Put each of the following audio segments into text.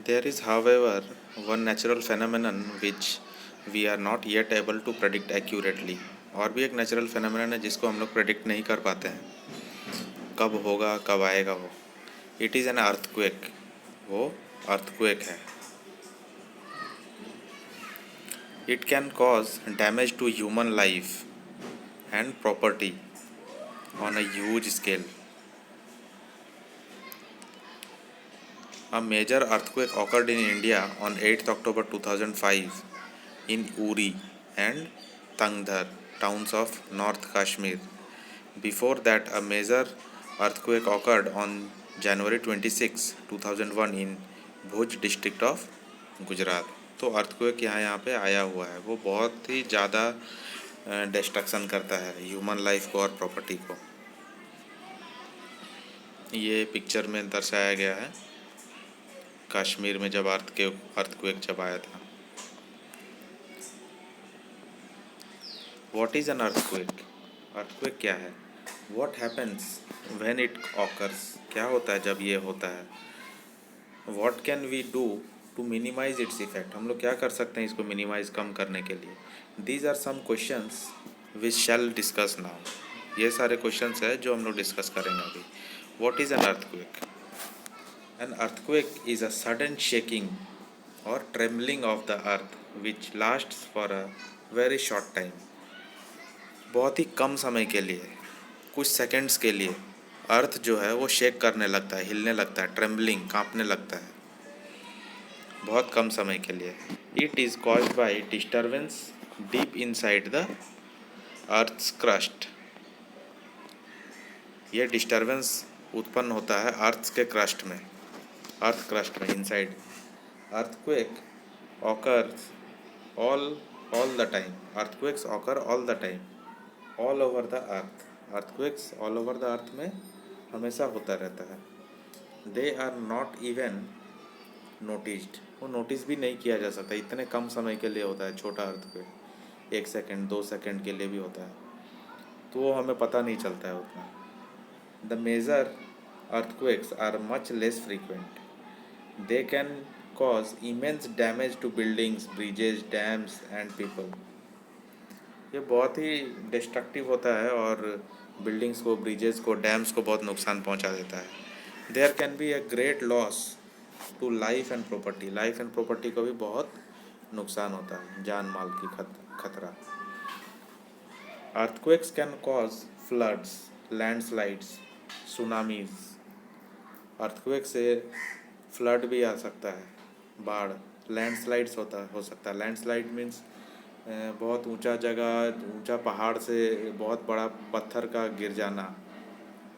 There is, however, one natural phenomenon which we are not yet able to predict accurately. और भी एक natural phenomenon है जिसको हम लोग प्रेडिक्ट नहीं कर पाते हैं कब होगा कब आएगा वो. It is an earthquake. वो अर्थक्वेक है. It can cause damage to human life and property on a huge scale. A major earthquake occurred in India on 8th October 2005 in Uri and Tangdhar, towns of North Kashmir. Before that, a major earthquake occurred on January 26, 2001 in Bhuj district of Gujarat. तो earthquake यहाँ पे आया हुआ है. वो बहुत ही ज़्यादा destruction करता है ह्यूमन लाइफ को और प्रॉपर्टी को. ये पिक्चर में दर्शाया गया है कश्मीर में जब अर्थक्वेक जब आया था. What is an earthquake? Earthquake क्या है? What happens when it occurs? क्या होता है जब ये होता है? What can we do to minimize its effect? हम लोग क्या कर सकते हैं इसको मिनिमाइज कम करने के लिए? These are some questions which shall discuss now. ये सारे क्वेश्चंस है जो हम लोग डिस्कस करेंगे अभी. What is an earthquake? An earthquake is a sudden shaking or trembling of the earth which lasts for a very short time. बहुत ही कम समय के लिए, कुछ सेकंड्स के लिए अर्थ जो है वो शेक करने लगता है, हिलने लगता है, ट्रेम्बलिंग, कांपने लगता है बहुत कम समय के लिए. It is caused by disturbance deep inside the earth's crust. ये डिस्टर्बेंस उत्पन्न होता है अर्थ के क्रस्ट में, अर्थ क्रस्ट में, inside. Earthquake occurs all the time. Earthquakes occur all the time all over the earth. Earthquakes all over the earth में हमेशा होता रहता है. They are not even noticed. वो नोटिस भी नहीं किया जा सकता, इतने कम समय के लिए होता है. छोटा अर्थक्वेक 1 सेकेंड 2 सेकेंड के लिए भी होता है, तो वो हमें पता नहीं चलता है उतना. The major earthquakes are much less frequent. They can cause immense damage to buildings, bridges, dams and people. ये बहुत ही डिस्ट्रक्टिव होता है और बिल्डिंग्स को, ब्रिजेस को, डैम्स को बहुत नुकसान पहुंचा देता है. There can be a great loss to life and property. Life and property को भी बहुत नुकसान होता है, जान माल की खतरा. Earthquakes can cause floods, landslides, tsunamis. Earthquake से फ्लड भी आ सकता है, बाढ़. लैंडस्लाइड्स हो सकता है. लैंडस्लाइड मीन्स बहुत ऊंचा जगह, ऊंचा पहाड़ से बहुत बड़ा पत्थर का गिर जाना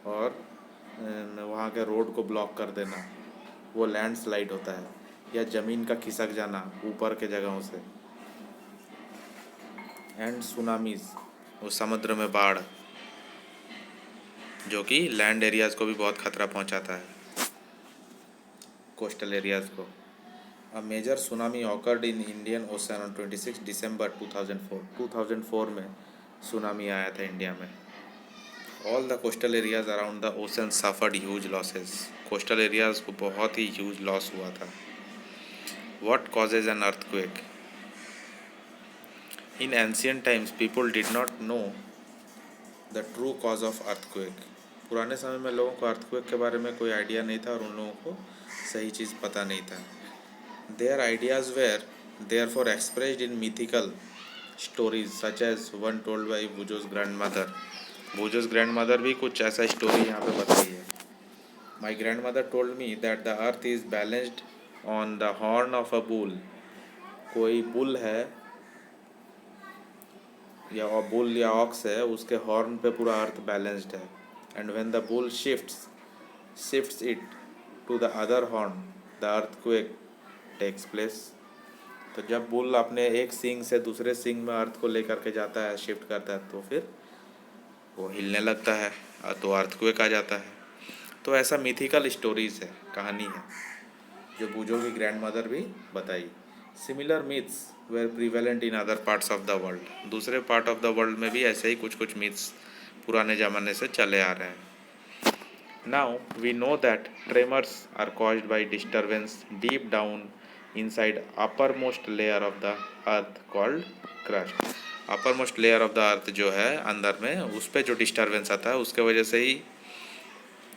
और वहाँ के रोड को ब्लॉक कर देना, वो लैंडस्लाइड होता है. या ज़मीन का खिसक जाना ऊपर के जगहों से. एंड सुनामीज, वो समुद्र में बाढ़, जो कि लैंड एरियाज़ को भी बहुत खतरा पहुंचाता है, कोस्टल एरियाज़ को. A major tsunami occurred in Indian Ocean on 26 December 2004. 2004 में सुनामी आया था इंडिया में. All the coastal areas around the ocean suffered huge losses. Coastal areas को बहुत ही ह्यूज लॉस हुआ था. What causes an earthquake? In ancient times people did not know the true cause of earthquake. पुराने समय में लोगों को अर्थक्वेक के बारे में कोई आइडिया नहीं था और उन लोगों को सही चीज़ पता नहीं था. Their ideas were therefore expressed in mythical stories such as one told by भूजोस ग्रैंड मदर. भूजोस ग्रैंड मदर भी कुछ ऐसा स्टोरी यहाँ पे बताई है. My grandmother told me that the earth is balanced on the horn of a bull. कोई बुल है या बुल या ऑक्स है, उसके हॉर्न पे पूरा अर्थ बैलेंस्ड है. And when the bull shifts it to the other horn the earthquake takes place. तो जब बुल अपने एक सींग से दूसरे सींग में अर्थ को लेकर के जाता है, शिफ्ट करता है, तो फिर वो हिलने लगता है, तो अर्थक्वेक आ जाता है. तो ऐसा मिथिकल स्टोरीज है, कहानी है, जो बूजो की ग्रैंड मदर भी बताई. Similar myths were prevalent in other parts of the world. दूसरे पार्ट ऑफ द वर्ल्ड में भी ऐसे ही कुछ मिथ्स पुराने ज़माने से चले आ रहे हैं. Now we know that tremors are caused by disturbance deep down inside uppermost layer of the earth called crust. uppermost layer of the earth जो है अंदर में उस पे जो डिस्टर्बेंस आता है उसके वजह से ही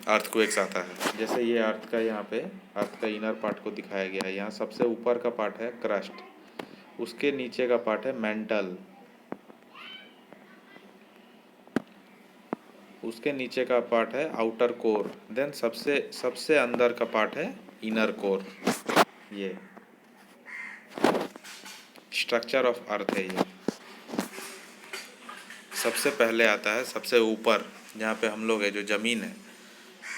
अर्थक्वेक्स आता है। जैसे ये अर्थ का यहाँ पे अर्थ का इनर पार्ट को दिखाया गया है। यहाँ सबसे ऊपर का पार्ट है क्रस्ट, उसके नीचे का पार्ट है मेंटल, उसके नीचे का पार्ट है आउटर कोर, देन सबसे सबसे अंदर का पार्ट है इनर कोर। ये स्ट्रक्चर ऑफ अर्थ है। ये सबसे पहले आता है सबसे ऊपर जहाँ पे हम लोग है, जो ज़मीन है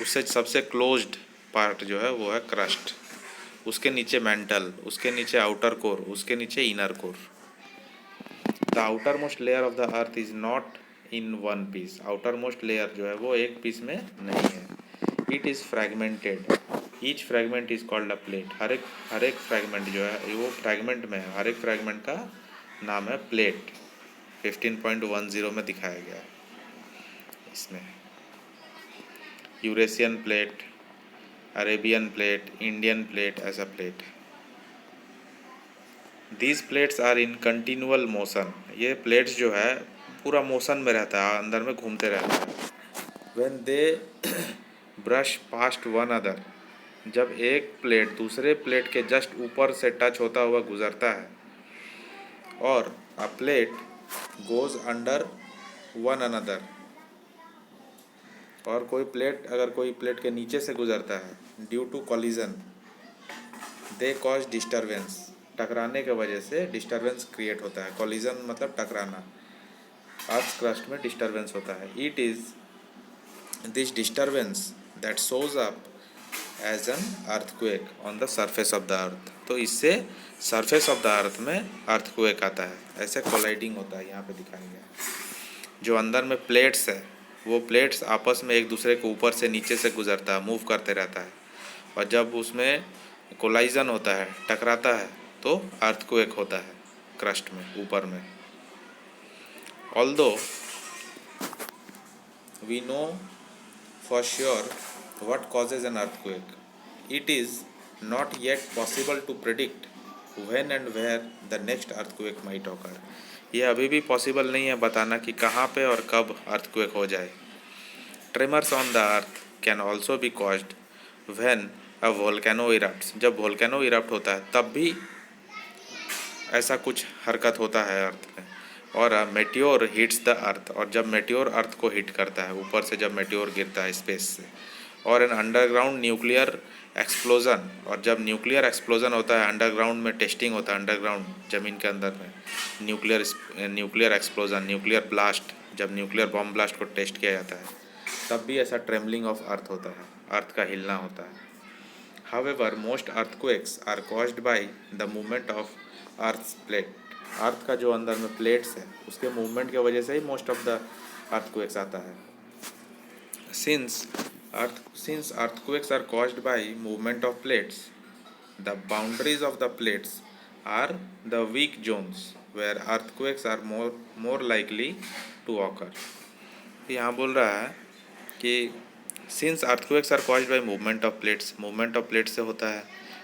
उससे सबसे क्लोज्ड पार्ट जो है वो है क्रस्ट, उसके नीचे मेंटल, उसके नीचे आउटर कोर, उसके नीचे inner core. The outermost layer of the earth is not in one piece. Outermost layer जो है वो एक पीस में नहीं है। It is fragmented, each fragment is called a plate. हर एक फ्रैगमेंट जो है वो फ्रैगमेंट में है, हर एक फ्रैगमेंट का नाम है प्लेट। 15.10 में दिखाया गया है। इसमें Eurasian plate, Arabian plate, Indian plate, ऐसा plate. These plates are in continual motion. ये प्लेट्स जो है पूरा मोशन में रहता है, अंदर में घूमते रहता है। When they brush past one other, जब एक प्लेट दूसरे प्लेट के जस्ट ऊपर से टच होता हुआ गुजरता है, और अ plate goes under one another, और कोई प्लेट अगर कोई प्लेट के नीचे से गुजरता है, due to collision they cause disturbance, टकराने के वजह से डिस्टर्बेंस क्रिएट होता है। कॉलिजन मतलब टकराना, अर्थ क्रस्ट में डिस्टर्बेंस होता है। It is this disturbance that shows up as an earthquake on the surface of the earth. तो इससे सरफेस ऑफ द अर्थ में अर्थक्वेक आता है। ऐसे कोलाइडिंग होता है, यहाँ पे दिखाया गया है। जो अंदर में प्लेट्स है वो प्लेट्स आपस में एक दूसरे के ऊपर से नीचे से गुजरता है, मूव करते रहता है, और जब उसमें कोलाइजन होता है, टकराता है, तो अर्थक्वेक होता है क्रस्ट में, ऊपर में। Although we know for sure what causes an earthquake, it is not yet possible to predict when and where the next earthquake might occur। यह अभी भी पॉसिबल नहीं है बताना कि कहाँ पे और कब अर्थक्वेक हो जाए। Tremors on the earth can also be caused when a volcano erupts. जब वोल्केनो इरप्ट होता है तब भी ऐसा कुछ हरकत होता है अर्थ में। और मेटियोर हिट्स द अर्थ, और जब मेटियोर अर्थ को हिट करता है, ऊपर से जब मेटियोर गिरता है स्पेस से। और एन अंडरग्राउंड न्यूक्लियर एक्सप्लोजन, और जब न्यूक्लियर एक्सप्लोजन होता है, अंडरग्राउंड में टेस्टिंग होता है, अंडरग्राउंड ज़मीन के अंदर में न्यूक्लियर एक्सप्लोजन, न्यूक्लियर ब्लास्ट, जब न्यूक्लियर बॉम्ब ब्लास्ट को टेस्ट किया जाता है तब भी ऐसा ट्रेमलिंग ऑफ अर्थ होता है, अर्थ का हिलना होता है। However most earthquakes are caused by the movement of earth plate. Earth का जो अंदर में प्लेट्स है उसके मूवमेंट की वजह से ही मोस्ट ऑफ द अर्थक्वेक्स आता है। Since earthquakes are caused by movement of plates, the boundaries of the plates are the weak zones where earthquakes are more likely to occur. यहाँ बोल रहा है कि since earthquakes are caused by movement of plates, movement of plates से होता है,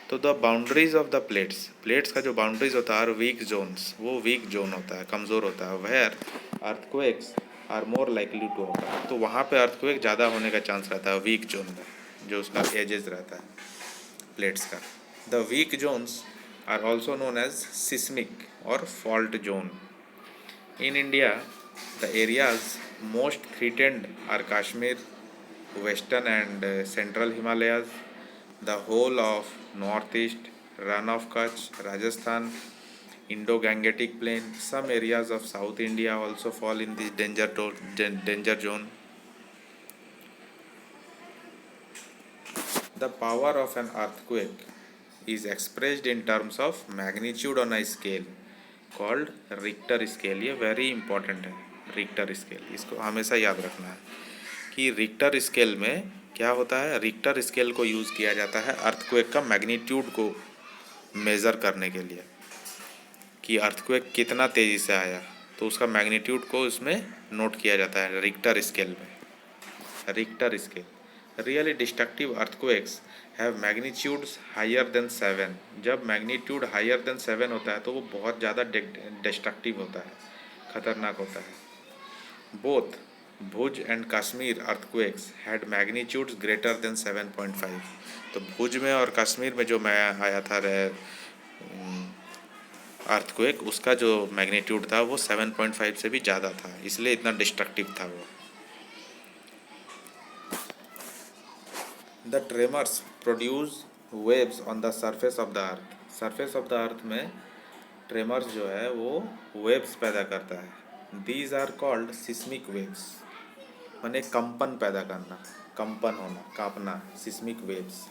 तो the boundaries of the plates का जो बाउंड्रीज होता है वीक जोन्स, वो वीक जोन होता है, कमज़ोर होता है। Where earthquakes are more likely to occur, तो वहाँ पे अर्थक्वेक ज़्यादा होने का चांस रहता है वीक जोन में, जो उसका एजेस रहता है प्लेट्स का। The weak zones are also known as seismic और fault zone. In India the areas most threatened are Kashmir, Western and Central Himalayas, the whole of Northeast, Rann of Kutch, Rajasthan, Indo-Gangetic Plain. Some areas of South India also fall in this danger zone. The power of an earthquake is expressed in terms of magnitude on a scale called Richter scale. ये very important है, Richter scale, इसको हमेशा याद रखना है कि Richter scale में क्या होता है। रिक्टर स्केल को यूज़ किया जाता है अर्थक्वेक का मैग्नीट्यूड को मेज़र करने के लिए, कि अर्थक्वेक कितना तेज़ी से आया, तो उसका मैग्नीट्यूड को इसमें नोट किया जाता है रिक्टर स्केल में। Richter scale really destructive earthquakes have magnitudes higher than 7। जब मैग्नीट्यूड हायर देन 7 होता है तो वो बहुत ज़्यादा डिस्ट्रक्टिव होता है, खतरनाक होता है। Both Bhuj and Kashmir earthquakes had magnitudes greater than 7.5। तो भुज में और कश्मीर में जो मैं आया था अर्थक्वेक, उसका जो मैग्नीट्यूड था वो 7.5 से भी ज़्यादा था, इसलिए इतना डिस्ट्रक्टिव था वो। The tremors produce waves on the surface of the earth. Surface of the earth में ट्रेमर्स जो है वो वेव्स पैदा करता है। These are called seismic waves, माने कंपन पैदा करना, कंपन होना, कांपना, seismic waves.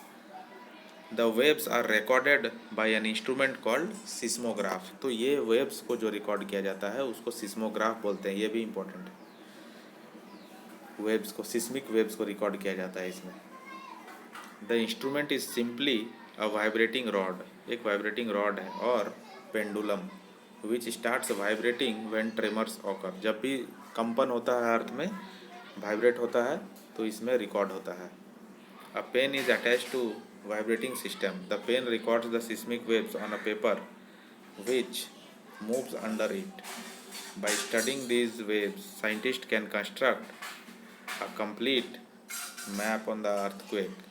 The waves are recorded by an instrument called seismograph. तो ये वेव्स को जो रिकॉर्ड किया जाता है उसको सिस्मोग्राफ बोलते हैं, ये भी इम्पोर्टेंट है। वेव्स को, सिस्मिक वेव्स को रिकॉर्ड किया जाता है इसमें। The instrument is simply a vibrating rod, एक वाइब्रेटिंग रॉड है, और pendulum which starts vibrating when tremors occur. जब भी कंपन होता है अर्थ में, वाइब्रेट होता है, तो इसमें रिकॉर्ड होता है। A pen is attached to vibrating system. The pen records the seismic waves on a paper which moves under it. By studying these waves, scientists can construct a complete map on the earthquake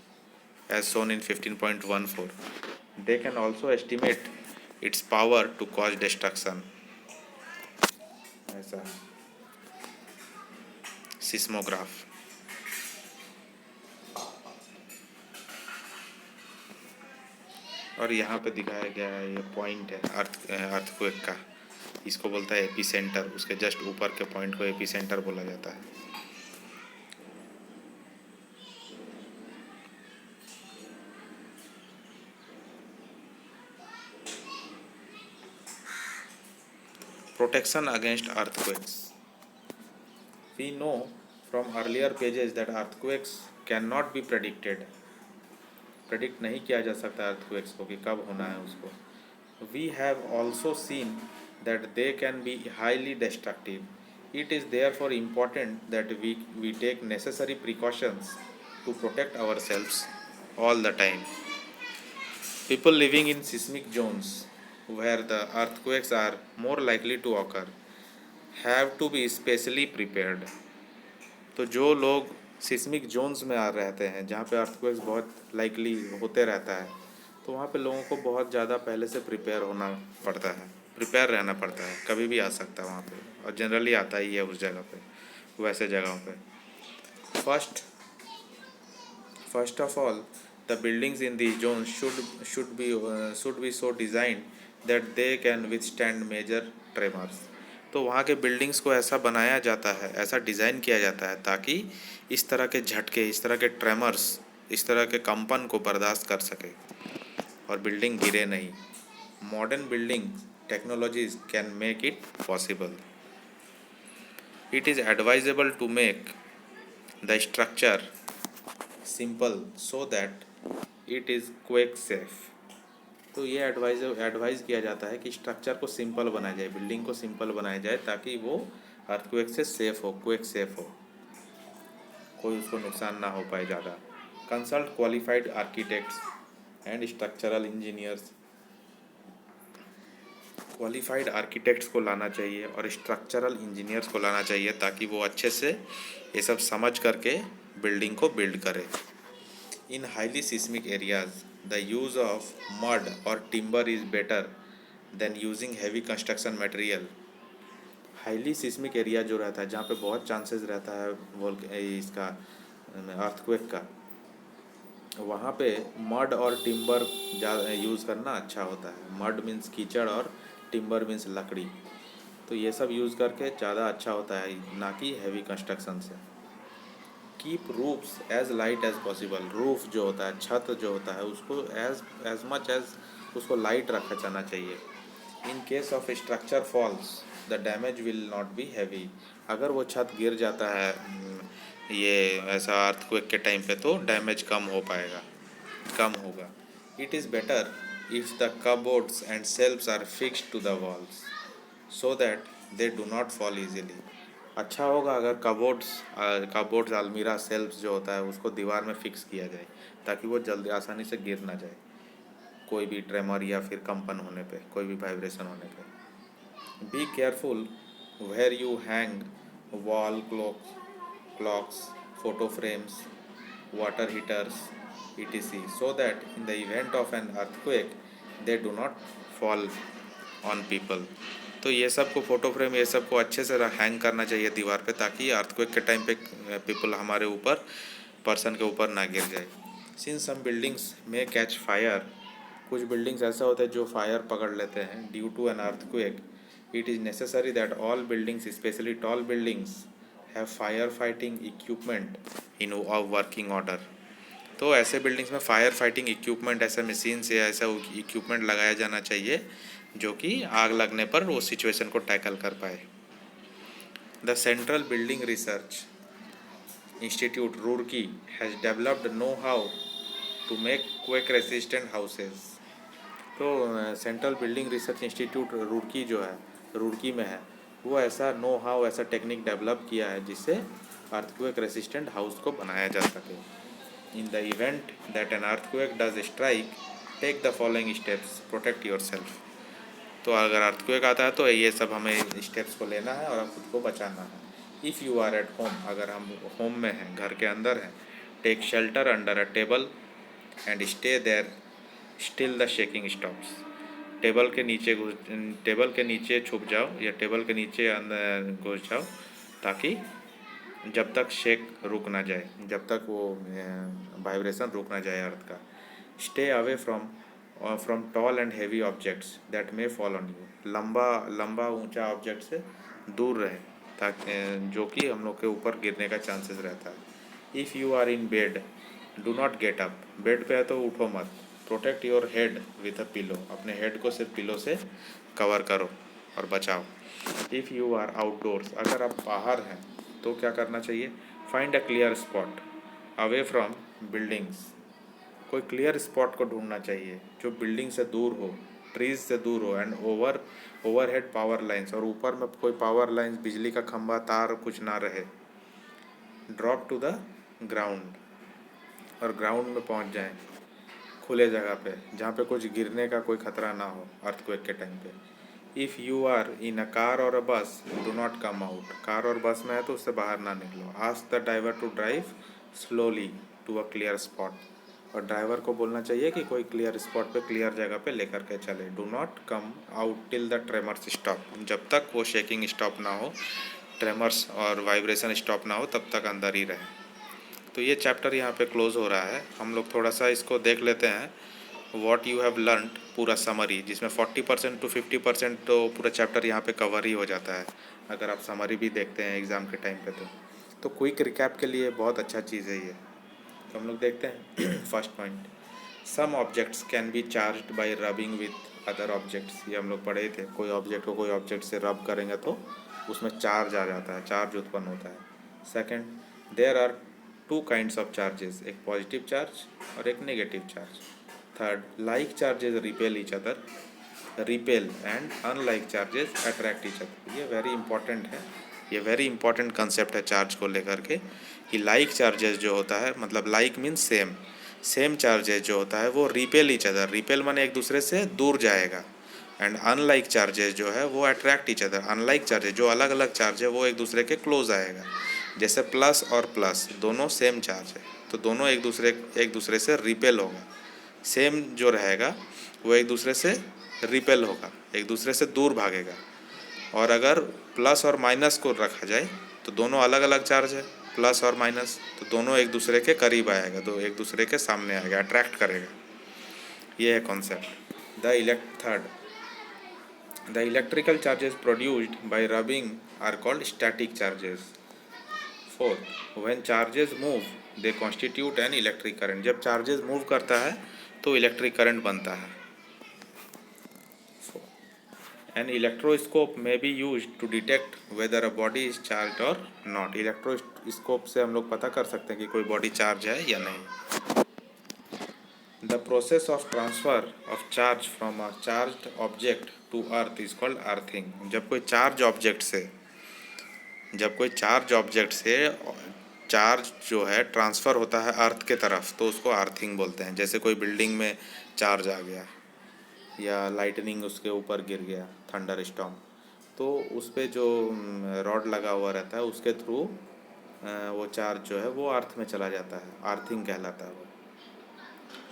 as shown in 15.14. They can also estimate its power to cause destruction. ऐसा seismograph. और यहाँ पे दिखाया गया है, ये point है earthquake का, इसको बोलता है एपी सेंटर। उसके जस्ट ऊपर के पॉइंट को एपी सेंटर बोला जाता है। Protection against earthquakes. We know from earlier pages that earthquakes can not be predicted. Predict नहीं किया जा सकता अर्थक्वेक्स को कि कब होना है उसको। We have also seen that they can be highly destructive. It is therefore important that we take necessary precautions to protect ourselves all the time. People living in seismic zones where the earthquakes are more likely to occur have to be specially prepared। तो जो लोग seismic Jones में आ रहते हैं, जहाँ पे earthquakes बहुत likely होते रहता है, तो वहाँ पे लोगों को बहुत ज़्यादा पहले से प्रिपेयर होना पड़ता है, प्रिपेयर रहना पड़ता है, कभी भी आ सकता है वहाँ पे, और जनरली आता ही है उस जगह पे, वैसे जगहों पे। First of all the buildings in these zones should be so designed that they can withstand major tremors। तो वहाँ के बिल्डिंग्स को ऐसा बनाया जाता है, ऐसा डिज़ाइन किया जाता है ताकि इस तरह के झटके, इस तरह के ट्रेमर्स, इस तरह के कंपन को बर्दाश्त कर सके और बिल्डिंग गिरे नहीं। Modern building technologies can make it possible. It is advisable to make the structure simple so that it is quake safe. तो ये एडवाइज़ किया जाता है कि स्ट्रक्चर को सिंपल बनाया जाए, बिल्डिंग को सिंपल बनाया जाए ताकि वो अर्थक्वेक से सेफ हो, क्वेक सेफ हो, कोई उसको नुकसान ना हो पाए ज़्यादा। Consult qualified architects and structural engineers. Qualified architects को लाना चाहिए और स्ट्रक्चरल इंजीनियर्स को लाना चाहिए ताकि वो अच्छे से ये सब समझ करके बिल्डिंग को बिल्ड करे। In highly seismic areas the use of mud और timber is better than using heavy construction material. Highly seismic area जो रहता है, जहाँ पे बहुत चांसेस रहता है इसका अर्थक्वेक का, वहाँ पे मड और टिम्बर ज़्यादा यूज़ करना अच्छा होता है। मड मीन्स कीचड़ और टिम्बर मीन्स लकड़ी, तो ये सब यूज़ करके ज़्यादा अच्छा होता है, ना कि हैवी कंस्ट्रक्शन से। Keep roofs as light as possible. Roof जो होता है, छत जो होता है, उसको एज मच एज उसको लाइट रखा जाना चाहिए। In case of structure falls the damage will not be heavy. अगर वो छत गिर जाता है ये ऐसा अर्थक्वेक के टाइम पे, तो डैमेज कम हो पाएगा, कम होगा। It is better if the cupboards and shelves are fixed to the walls so that they do not fall easily. अच्छा होगा अगर कबोर्ड्स अलमीरा सेल्फ्स जो होता है उसको दीवार में फिक्स किया जाए, ताकि वो जल्दी आसानी से गिर ना जाए कोई भी ट्रेमर या फिर कंपन होने पे, कोई भी वाइब्रेशन होने पे। Be careful where you hang wall clocks, photo frames, water heaters, etc., so that in the event of an earthquake they do not fall on people. तो ये सब को फोटो फ्रेम ये सब को अच्छे से हैंग करना चाहिए दीवार पे, ताकि अर्थक्वेक के टाइम पे पीपल हमारे ऊपर पर्सन के ऊपर ना गिर जाए। सिंस सम बिल्डिंग्स में कैच फायर, कुछ बिल्डिंग्स ऐसा होता है जो फायर पकड़ लेते हैं due to an earthquake, it is necessary that all buildings specially tall buildings have fire fighting equipment in working order. तो ऐसे बिल्डिंग्स में फायर फाइटिंग इक्विपमेंट, ऐसा मशीन से ऐसा इक्विपमेंट लगाया जाना चाहिए जो कि आग लगने पर वो सिचुएशन को टैकल कर पाए। The central building research institute Roorkee has developed know how to make quake resistant houses. तो central building research institute Roorkee जो है, रुड़की में है, वो ऐसा नो हाउ, ऐसा टेक्निक डेवलप किया है जिससे अर्थक्वेक रेसिस्टेंट हाउस को बनाया जा सके। In the event that an earthquake does strike, take the following steps, protect yourself. तो अगर अर्थक्वेक आता है तो ये सब हमें स्टेप्स को लेना है और खुद को बचाना है। If you are at home, अगर हम होम में हैं, घर के अंदर हैं, take shelter under a table and stay there still the shaking stops. Table के नीचे छुप जाओ या टेबल के नीचे अंदर घुस जाओ, ताकि जब तक शेक रुक ना जाए, जब तक वो वाइब्रेशन रुक ना जाए अर्थ का। Stay away from tall and heavy objects that may fall on you, लंबा ऊंचा ऑब्जेक्ट से दूर रहे, ताकि जो कि हम लोग के ऊपर गिरने का चांसेस रहता है। If you are in bed do not get up, bed पे है तो उठो मत। Protect your head with a pillow, अपने हेड को सिर्फ पिलो से कवर करो और बचाओ। इफ़ यू आर आउटडोर्स, अगर आप बाहर हैं तो क्या करना चाहिए? Find a clear spot away from buildings, कोई क्लियर स्पॉट को ढूंढना चाहिए जो बिल्डिंग से दूर हो, ट्रीज से दूर हो, एंड ओवरहेड पावर लाइंस, और ऊपर में कोई पावर लाइंस, बिजली का खंभा, तार कुछ ना रहे। ड्रॉप टू द ग्राउंड, और ग्राउंड में पहुंच जाएं, खुले जगह पे जहाँ पे कुछ गिरने का कोई खतरा ना हो अर्थक्वेक के टाइम पे। If you are in a car और a bus do not come out, car और बस में है तो उससे बाहर ना निकलो। Ask the driver to drive slowly to a clear spot, और ड्राइवर को बोलना चाहिए कि कोई क्लियर स्पॉट पे, क्लियर जगह पे लेकर के चले। Do not come out till the tremors stop, जब तक वो शेकिंग स्टॉप ना हो, ट्रेमर्स और वाइब्रेशन स्टॉप ना हो, तब तक अंदर ही रहे। तो ये चैप्टर यहाँ पे क्लोज़ हो रहा है। हम लोग थोड़ा सा इसको देख लेते हैं, व्हाट यू हैव लर्न, पूरा समरी, जिसमें 40% to 50% तो पूरा चैप्टर यहाँ पे कवर ही हो जाता है अगर आप समरी भी देखते हैं एग्ज़ाम के टाइम पे। तो क्विक रिकैप के लिए बहुत अच्छा चीज़ है ये। तो हम लोग देखते हैं first point, some objects can be charged by rubbing with other objects. ये हम लोग पढ़े थे, कोई ऑब्जेक्ट को कोई ऑब्जेक्ट से रब करेंगे तो उसमें चार्ज आ जाता है, चार्ज उत्पन्न होता है। Second, there are two kinds of charges, एक पॉजिटिव चार्ज और एक negative charge. Third, like charges repel each other, repel, and unlike charges attract each other. ये वेरी इंपॉर्टेंट है, ये वेरी इंपॉर्टेंट कंसेप्ट है चार्ज को लेकर के, कि लाइक चार्जेस जो होता है, मतलब like means same, same charges जो होता है वो रिपेल ईच अदर, रिपेल माने एक दूसरे से दूर जाएगा, एंड अनलाइक चार्जेस जो है वो attract each other, unlike charges जो अलग अलग चार्ज है वो एक दूसरे के क्लोज आएगा। जैसे प्लस और प्लस दोनों सेम चार्ज है तो दोनों एक दूसरे से रिपेल होगा, सेम जो रहेगा वो एक दूसरे से रिपेल होगा, एक दूसरे से दूर भागेगा। और अगर प्लस और माइनस को रखा जाए तो दोनों अलग अलग चार्ज है, प्लस और माइनस, तो दोनों एक दूसरे के करीब आएगा, तो एक दूसरे के सामने आएगा, अट्रैक्ट करेगा। ये है concept. Third, the electrical charges produced by rubbing are called static charges. Fourth, when charges move they constitute an electric current, जब चार्जेस मूव करता है तो इलेक्ट्रिक करंट बनता है। एन इलेक्ट्रोस्कोप में be use to detect whether a body is charge और not, electroscope से हम लोग पता कर सकते हैं कि कोई बॉडी चार्ज है या नहीं। The process of transfer of charge from a charged object to earth is called earthing. जब कोई चार्ज ऑब्जेक्ट से जब कोई चार्ज ऑब्जेक्ट से चार्ज जो है ट्रांसफ़र होता है अर्थ के तरफ तो उसको अर्थिंग बोलते हैं। जैसे कोई बिल्डिंग में चार्ज आ गया या लाइटनिंग उसके ऊपर गिर गया, थंडर स्टॉर्म, तो उस पे जो रॉड लगा हुआ रहता है उसके थ्रू वो चार्ज जो है वो अर्थ में चला जाता है, अर्थिंग कहलाता है वो।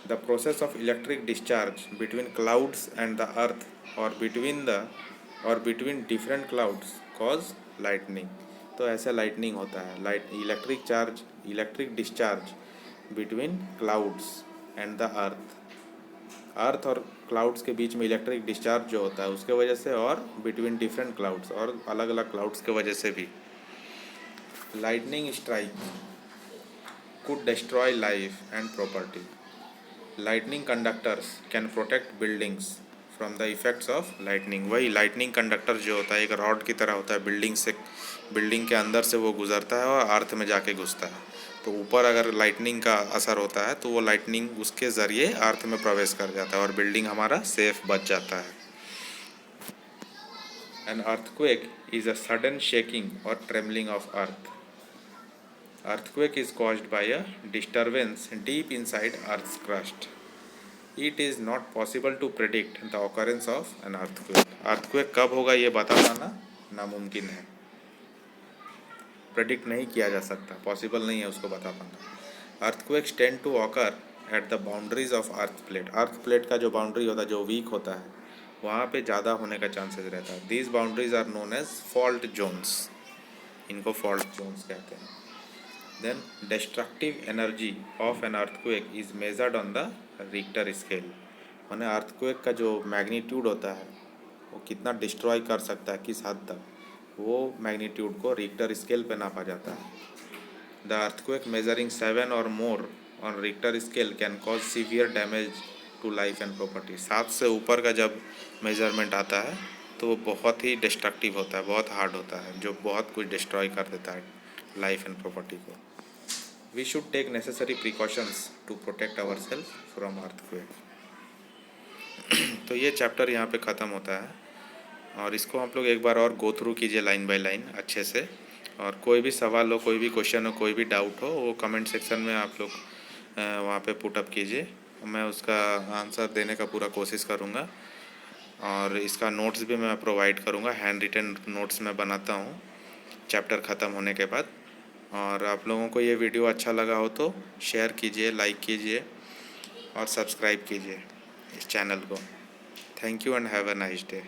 The process of electric discharge between clouds and the earth और between different clouds cause lightning. तो ऐसे लाइटनिंग होता है, electric discharge between clouds and the earth और क्लाउड्स के बीच में इलेक्ट्रिक डिस्चार्ज जो होता है उसके वजह से, और बिटवीन डिफरेंट क्लाउड्स और अलग अलग क्लाउड्स के वजह से भी। Lightning strike could destroy life and property. Lightning conductors can protect buildings from the effects of lightning. वही लाइटनिंग कंडक्टर जो होता है एक रॉड की तरह होता है, बिल्डिंग के अंदर से वो गुजरता है और अर्थ में जाके घुसता है। तो ऊपर अगर लाइटनिंग का असर होता है तो वो लाइटनिंग उसके ज़रिए अर्थ में प्रवेश कर जाता है और बिल्डिंग हमारा सेफ बच जाता है। An earthquake is a sudden shaking or trembling of earth. Earthquake is caused by a disturbance deep inside Earth's crust. It is not possible to predict the occurrence of an earthquake. Earthquake कब होगा ये बता पाना नामुमकिन है, predict नहीं किया जा सकता, पॉसिबल नहीं है उसको बता पाना। Earthquakes tend to occur at the boundaries of earth plate. Earth plate का जो बाउंड्री होता है, जो वीक होता है, वहाँ पे ज़्यादा होने का चांसेस रहता है। These boundaries are known as fault zones. इनको fault zones कहते हैं। Then destructive energy of an earthquake is measured on the Richter scale. माने earthquake का जो मैग्नीट्यूड होता है वो कितना डिस्ट्रॉय कर सकता है, किस हद तक, वो मैग्नीट्यूड को रिक्टर स्केल पे नापा जाता है। The earthquake measuring 7 or more on Richter scale can cause severe damage to life and property. 7 से ऊपर का जब मेजरमेंट आता है तो वो बहुत ही डिस्ट्रक्टिव होता है, बहुत हार्ड होता है, जो बहुत कुछ डिस्ट्रॉय कर देता है लाइफ एंड प्रॉपर्टी को। We should take necessary precautions to protect ourselves from earthquake. तो ये चैप्टर यहाँ पे ख़त्म होता है और इसको आप लोग एक बार और गो थ्रू कीजिए लाइन बाय लाइन अच्छे से। और कोई भी सवाल हो, कोई भी क्वेश्चन हो, कोई भी डाउट हो, वो कमेंट सेक्शन में आप लोग वहाँ पे पुट अप कीजिए, मैं उसका आंसर देने का पूरा कोशिश करूँगा। और इसका नोट्स भी मैं प्रोवाइड करूँगा, हैंड रिटन नोट्स मैं बनाता हूँ चैप्टर ख़त्म होने के बाद। और आप लोगों को ये वीडियो अच्छा लगा हो तो शेयर कीजिए, लाइक कीजिए और सब्सक्राइब कीजिए इस चैनल को। Thank you and have a nice day.